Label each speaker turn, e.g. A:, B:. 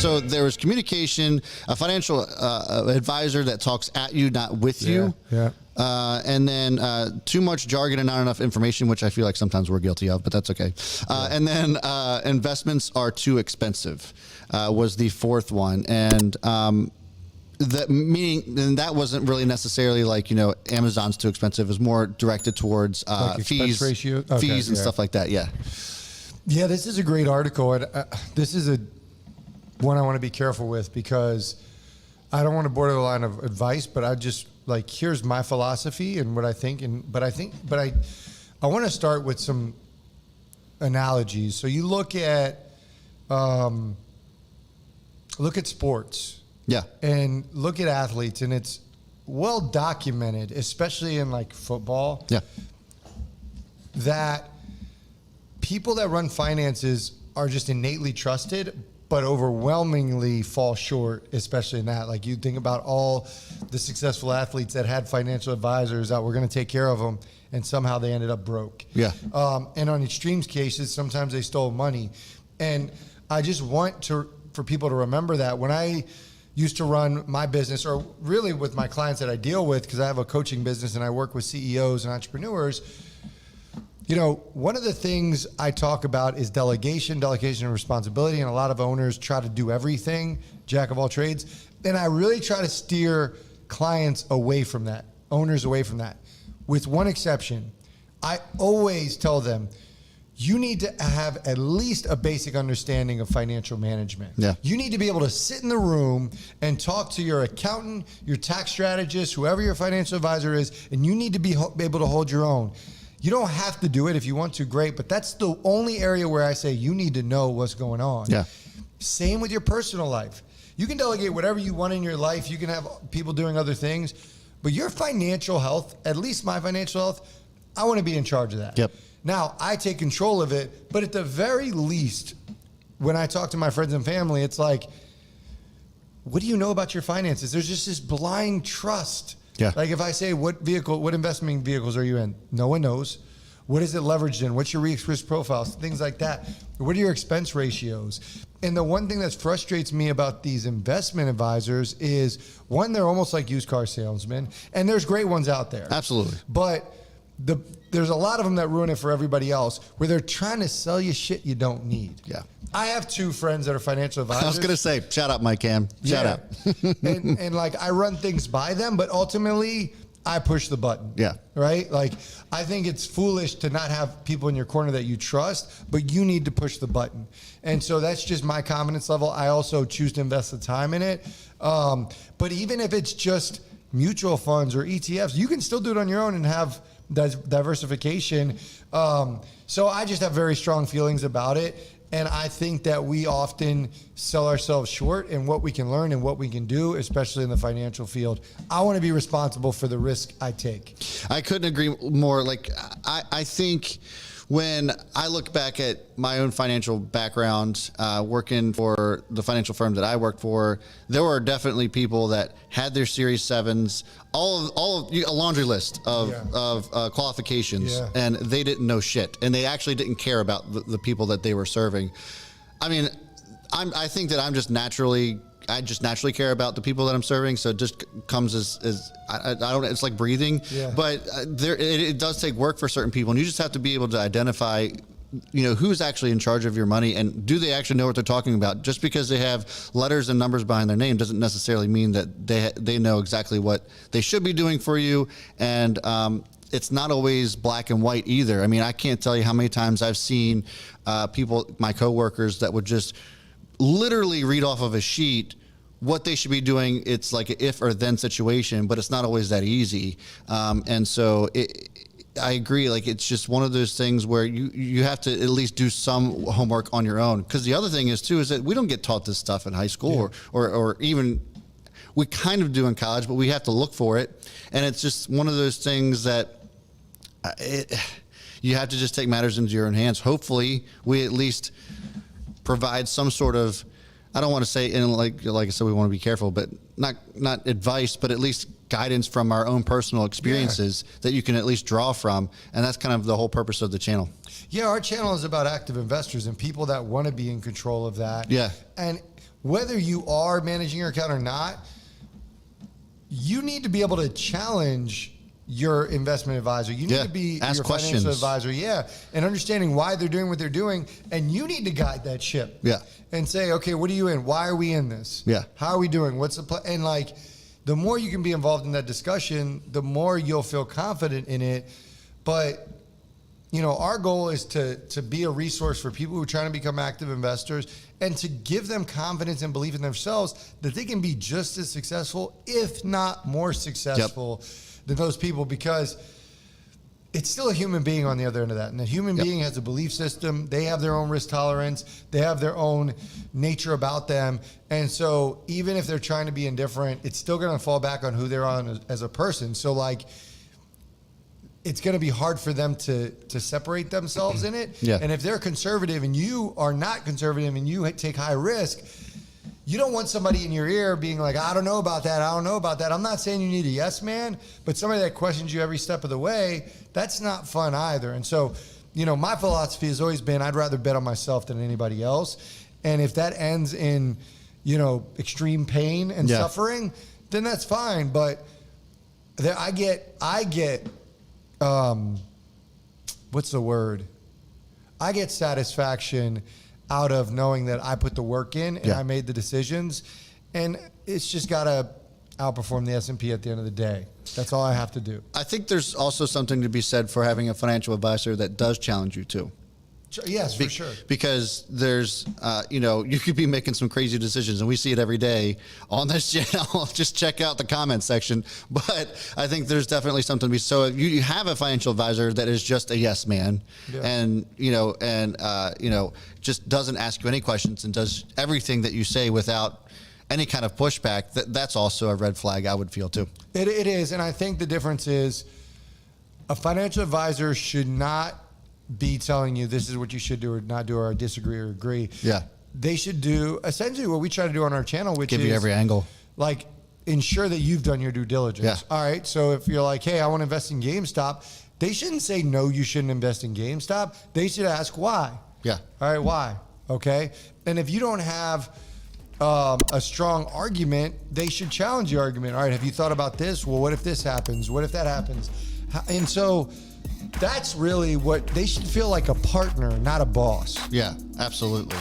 A: So there was communication, a financial advisor that talks at you, not with you.
B: Yeah.
A: And then too much jargon and not enough information, which I feel like sometimes we're guilty of, but that's okay. And then investments are too expensive was the fourth one. And that wasn't really necessarily like, Amazon's too expensive. It was more directed towards
B: Like
A: fees,
B: ratio?
A: fees and stuff like that. Yeah.
B: Yeah, this is a great article. And this is one I want to be careful with because I don't want to border the line of advice, but I just here's my philosophy and what I think. But I want to start with some analogies. So you look at sports.
A: Yeah.
B: And look at athletes, and it's well documented, especially in football.
A: Yeah.
B: That people that run finances are just innately trusted, but overwhelmingly fall short, especially in that. Like you think about all the successful athletes that had financial advisors that were going to take care of them, and somehow they ended up broke.
A: Yeah.
B: And on extreme cases, sometimes they stole money. And I just want for people to remember that when I used to run my business, or really with my clients that I deal with, because I have a coaching business and I work with CEOs and entrepreneurs, one of the things I talk about is delegation and responsibility. And a lot of owners try to do everything, jack of all trades. And I really try to steer clients away from that, owners away from that. With one exception, I always tell them, you need to have at least a basic understanding of financial management.
A: Yeah.
B: You need to be able to sit in the room and talk to your accountant, your tax strategist, whoever your financial advisor is, and you need to be able to hold your own. You don't have to do it if you want to, great, but that's the only area where I say you need to know what's going on.
A: Yeah.
B: Same with your personal life. You can delegate whatever you want in your life. You can have people doing other things, but your financial health, at least my financial health, I want to be in charge of that.
A: Yep.
B: Now, I take control of it, but at the very least, when I talk to my friends and family, it's like, what do you know about your finances? There's just this blind trust.
A: Yeah.
B: Like if I say, what investment vehicles are you in? No one knows. What is it leveraged in? What's your risk profile? Things like that. What are your expense ratios? And the one thing that frustrates me about these investment advisors is, one, they're almost like used car salesmen, and there's great ones out there.
A: Absolutely.
B: But there's a lot of them that ruin it for everybody else, where they're trying to sell you shit you don't need.
A: Yeah.
B: I have two friends that are financial advisors.
A: I was going to say, shout out, Mike Cam. Shout out.
B: and I run things by them, but ultimately I push the button.
A: Yeah.
B: Right? I think it's foolish to not have people in your corner that you trust, but you need to push the button. And so that's just my confidence level. I also choose to invest the time in it. But even if it's just mutual funds or ETFs, you can still do it on your own and have diversification. So I just have very strong feelings about it. And I think that we often sell ourselves short in what we can learn and what we can do, especially in the financial field. I want to be responsible for the risk I take.
A: I couldn't agree more. I think when I look back at my own financial background, working for the financial firm that I worked for, there were definitely people that had their Series 7s, all of a laundry list of qualifications, and they didn't know shit, and they actually didn't care about the people that they were serving. I mean, I think that I just naturally care about the people that I'm serving. So it just comes as I don't. It's like breathing.
B: Yeah.
A: But it does take work for certain people, and you just have to be able to identify, who's actually in charge of your money, and do they actually know what they're talking about? Just because they have letters and numbers behind their name doesn't necessarily mean that they know exactly what they should be doing for you. And it's not always black and white either. I mean, I can't tell you how many times I've seen people, my coworkers, that would just literally read off of a sheet what they should be doing. It's like an if or then situation, but it's not always that easy. And so I agree. It's just one of those things where you have to at least do some homework on your own. Because the other thing is that we don't get taught this stuff in high school or even we kind of do in college, but we have to look for it. And it's just one of those things that you have to just take matters into your own hands. Hopefully we at least provide some sort of, I don't want to say, and like I said, we want to be careful, but not advice, but at least guidance from our own personal experiences that you can at least draw from. And that's kind of the whole purpose of the channel.
B: Yeah, our channel is about active investors and people that want to be in control of that.
A: Yeah.
B: And whether you are managing your account or not, you need to be able to challenge your investment advisor. You need to be
A: Ask
B: your
A: questions.
B: financial advisor. And understanding why they're doing what they're doing. And you need to guide that ship.
A: Yeah.
B: And say, okay, what are you in? Why are we in this?
A: Yeah.
B: How are we doing? What's the plan? And like, the more you can be involved in that discussion, the more you'll feel confident in it. But you know, our goal is to be a resource for people who are trying to become active investors and to give them confidence and belief in themselves that they can be just as successful, if not more successful than those people, because it's still a human being on the other end of that. And a human being has a belief system. They have their own risk tolerance. They have their own nature about them. And so even if they're trying to be indifferent, it's still going to fall back on who they're on as a person. So like, it's going to be hard for them to separate themselves in it.
A: Yeah.
B: And if they're conservative and you are not conservative and you take high risk, you don't want somebody in your ear being like, I don't know about that. I don't know about that. I'm not saying you need a yes man, but somebody that questions you every step of the way, that's not fun either. And so, you know, my philosophy has always been, I'd rather bet on myself than anybody else. And if that ends in, you know, extreme pain and suffering, then that's fine. But there, I get, what's the word? I get satisfaction out of knowing that I put the work in and I made the decisions, and it's just got to outperform the S&P at the end of the day. That's all I have to do.
A: I think there's also something to be said for having a financial advisor that does challenge you too.
B: Yes, for sure.
A: Because there's, you know, you could be making some crazy decisions, and we see it every day on this channel. Just check out the comment section. But I think there's definitely something to be. So if you have a financial advisor that is just a yes man, and you know, just doesn't ask you any questions and does everything that you say without any kind of pushback, that's also a red flag, I would feel too.
B: It is, and I think the difference is a financial advisor should not be telling you this is what you should do or not do, or disagree or agree.
A: Yeah.
B: They should do essentially what we try to do on our channel, which
A: Give
B: is
A: you every angle.
B: Like, ensure that you've done your due diligence.
A: Yeah.
B: All right. So if you're like, hey, I want to invest in GameStop, they shouldn't say, no, you shouldn't invest in GameStop. They should ask why.
A: Yeah.
B: All right. Why? Okay. And if you don't have a strong argument, they should challenge your argument. All right. Have you thought about this? Well, what if this happens? What if that happens? And so that's really what they should feel, like a partner, not a boss.
A: Yeah, absolutely.